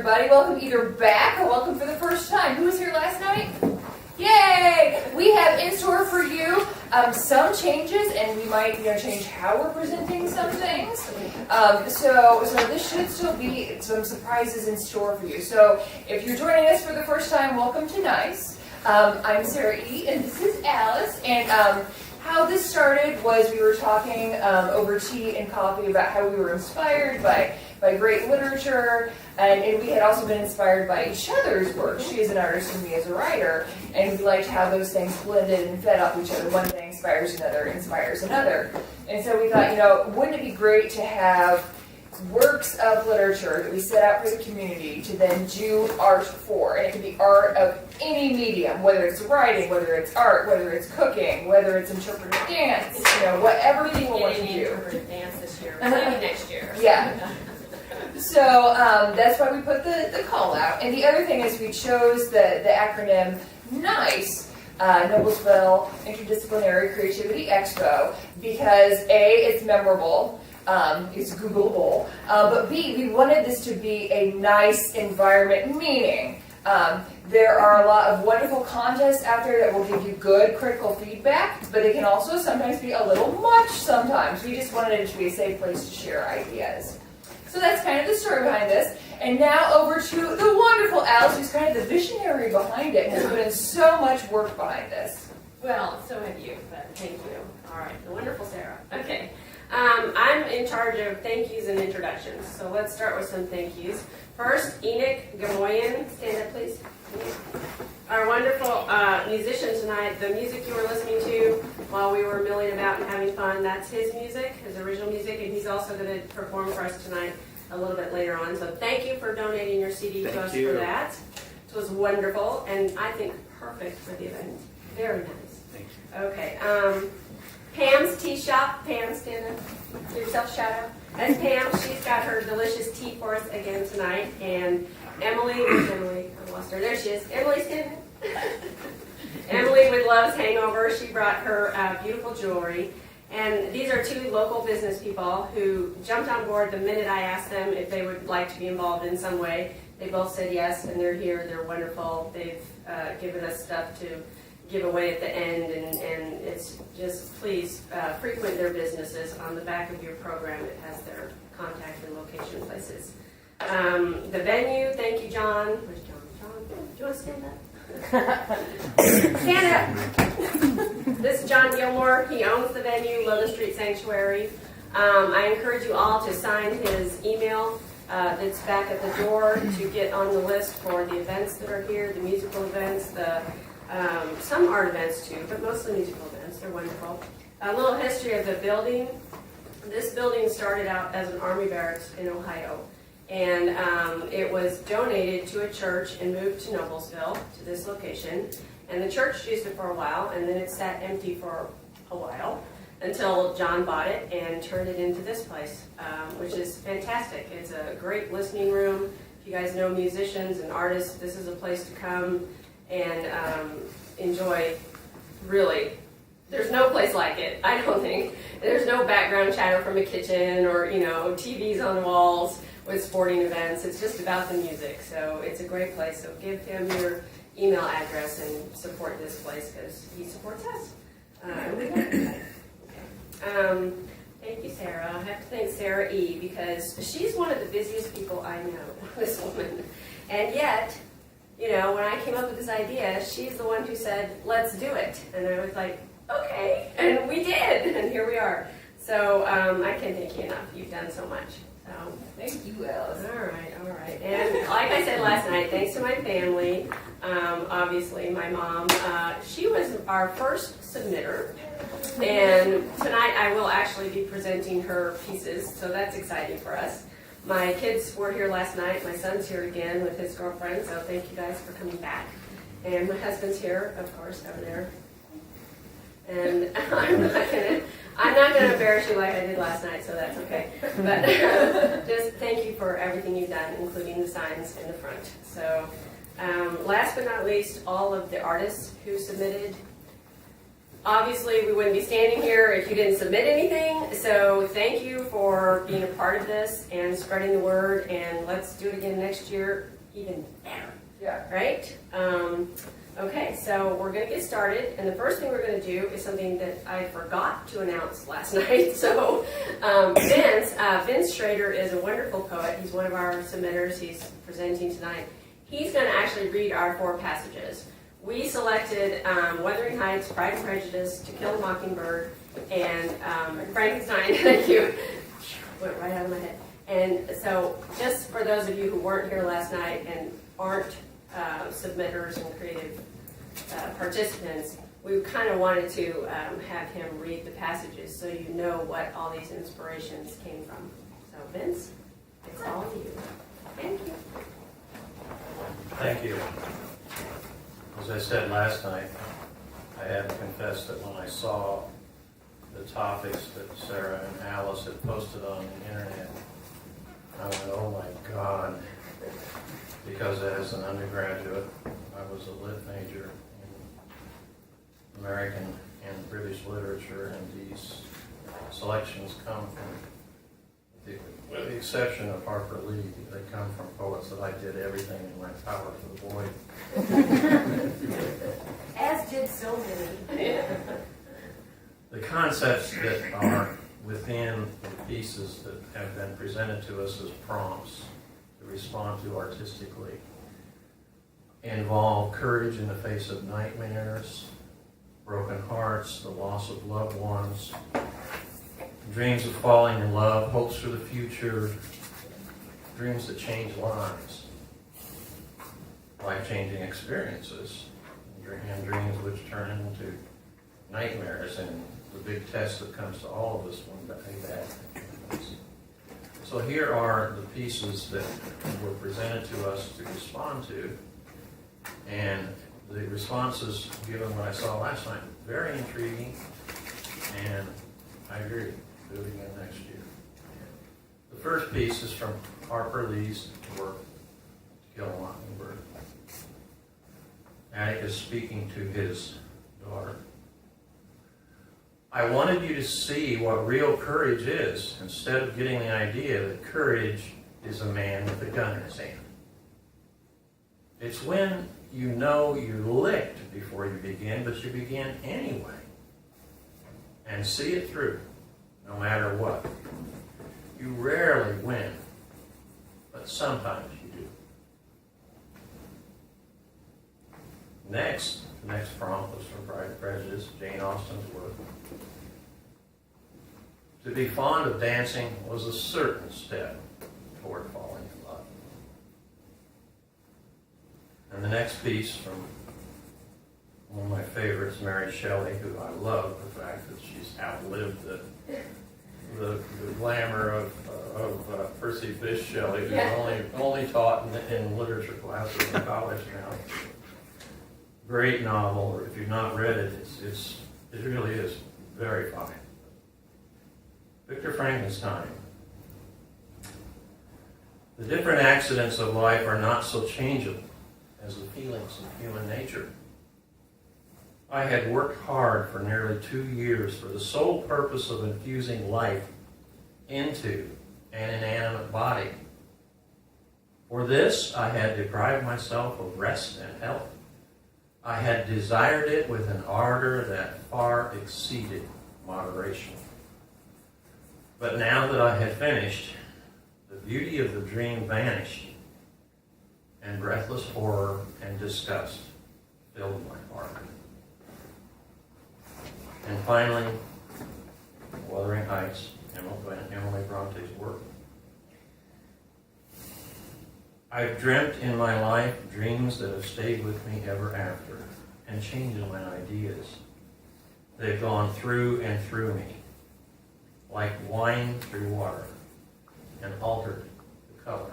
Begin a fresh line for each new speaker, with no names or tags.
everybody. Welcome either back or welcome for the first time. Who was here last night? Yay! We have in store for you some changes, and we might change how we're presenting some things. So this should still be some surprises in store for you. So if you're joining us for the first time, welcome to NICE. I'm Sarah E., and this is Alice. And how this started was we were talking over tea and coffee about how we were inspired by great literature, and we had also been inspired by each other's work. She is an artist and me as a writer, and we liked how those things blended and fed off each other. One thing inspires another. And so we thought, wouldn't it be great to have works of literature that we set out for the community to then do art for? And it can be art of any medium, whether it's writing, whether it's art, whether it's cooking, whether it's interpretive dance, whatever people want to do.
Interpretive dance this year, maybe next year.
Yeah. So that's why we put the call out. And the other thing is we chose the acronym NICE, Noblesville Interdisciplinary Creativity Expo, because A, it's memorable, it's Googleable, but B, we wanted this to be a nice environment, meaning there are a lot of wonderful contests out there that will give you good critical feedback, but they can also sometimes be a little much sometimes. We just wanted it to be a safe place to share ideas. So that's kind of the story behind this. And now over to the wonderful Alice, who's kind of the visionary behind it and has put in so much work behind this.
Well, so have you, but thank you. All right, the wonderful Sarah. Okay. I'm in charge of thank yous and introductions. So let's start with some thank yous. First, Enoch Gamoyan. Stand up, please. Our wonderful musician tonight. The music you were listening to while we were milling about and having fun, that's his music, his original music, and he's also going to perform for us tonight a little bit later on. So thank you for donating your CD to us for that. It was wonderful, and I think perfect for the event. Very nice.
Thank you.
Okay. Pam's Tea Shop. Pam, stand up. Give yourself a shout out. That's Pam. She's got her delicious tea for us again tonight. And Emily, I lost her. There she is. Emily, stand up. Emily with Love's Hangover. She brought her beautiful jewelry. And these are two local business people who jumped on board the minute I asked them if they would like to be involved in some way. They both said yes, and they're here. They're wonderful. They've given us stuff to give away at the end, and it's just please frequent their businesses. On the back of your program, it has their contact and location places. The venue, thank you, John. Where's John? John, do you want to stand up? Stand up. This is John Gilmore. He owns the venue, Logan Street Sanctuary. I encourage you all to sign his email that's back at the door to get on the list for the events that are here, the musical events, some art events too, but mostly musical events. They're wonderful. A little history of the building. This building started out as an army barracks in Ohio, and it was donated to a church and moved to Noblesville, to this location. And the church used it for a while, and then it sat empty for a while until John bought it and turned it into this place, which is fantastic. It's a great listening room. If you guys know musicians and artists, this is a place to come and enjoy. Really, there's no place like it, I don't think. There's no background chatter from a kitchen or TVs on the walls with sporting events. It's just about the music, so it's a great place. So give him your email address and support this place because he supports us. Thank you, Sarah. I have to thank Sarah E. because she's one of the busiest people I know, this woman. And yet, when I came up with this idea, she's the one who said, let's do it. And I was like, okay. And we did. And here we are. So I can't thank you enough. You've done so much. So
Thank you, Alice.
all right. And like I said last night, thanks to my family, obviously my mom, she was our first submitter. And tonight I will actually be presenting her pieces, so that's exciting for us. My kids were here last night. My son's here again with his girlfriend, so thank you guys for coming back. And my husband's here, of course, over there. And I'm not gonna embarrass you like I did last night, so that's okay. But just thank you for everything you've done, including the signs in the front. So last but not least, all of the artists who submitted. Obviously, we wouldn't be standing here if you didn't submit anything, so thank you for being a part of this and spreading the word, and let's do it again next year. even better.
Yeah.
Right? Okay, so we're going to get started, and the first thing we're going to do is something that I forgot to announce last night. So, Vince Schrader is a wonderful poet. He's one of our submitters. He's presenting tonight. He's going to actually read our 4 passages. We selected Wuthering Heights, Pride and Prejudice, To Kill a Mockingbird, and Frankenstein. Thank you. Went right out of my head. And so, just for those of you who weren't here last night and aren't submitters and creative participants, we kind of wanted to have him read the passages so you know what all these inspirations came from. So, Vince, it's all you. Thank you.
Thank you. As I said last night, I had to confess that when I saw the topics that Sarah and Alice had posted on the internet, I went, oh my God. Because as an undergraduate, I was a lit major in American and British literature, and these selections come from, with the exception of Harper Lee, they come from poets that I did everything in my power to avoid.
As did so many.
The concepts that are within the pieces that have been presented to us as prompts to respond to artistically involve courage in the face of nightmares, broken hearts, the loss of loved ones, dreams of falling in love, hopes for the future, dreams that change lives, life-changing experiences, and dreams which turn into nightmares, and the big test that comes to all of us when bad things happen. So here are the pieces that were presented to us to respond to, and the responses, given what I saw last night, very intriguing, and I agree. Do it again next year. The first piece is from Harper Lee's work, To Kill a Mockingbird. Atticus speaking to his daughter. I wanted you to see what real courage is, instead of getting the idea that courage is a man with a gun in his hand. It's when you know you're licked before you begin, but you begin anyway. And see it through, no matter what. You rarely win, but sometimes you do. Next, the next prompt was from Pride and Prejudice, Jane Austen's work. To be fond of dancing was a certain step toward falling in love. And the next piece from one of my favorites, Mary Shelley, who I love the fact that she's outlived the glamour of Percy Bysshe Shelley, who's only taught in literature classes in college now. Great novel. If you've not read it, it really is very fine. Victor Frankenstein. The different accidents of life are not so changeable as the feelings of human nature. I had worked hard for nearly 2 years for the sole purpose of infusing life into an inanimate body. For this, I had deprived myself of rest and health. I had desired it with an ardor that far exceeded moderation. But now that I had finished, the beauty of the dream vanished, and breathless horror and disgust filled my heart. And finally, Wuthering Heights, Emily Bronte's work. I've dreamt in my life dreams that have stayed with me ever after and changed my ideas. They've gone through and through me, like wine through water, and altered the color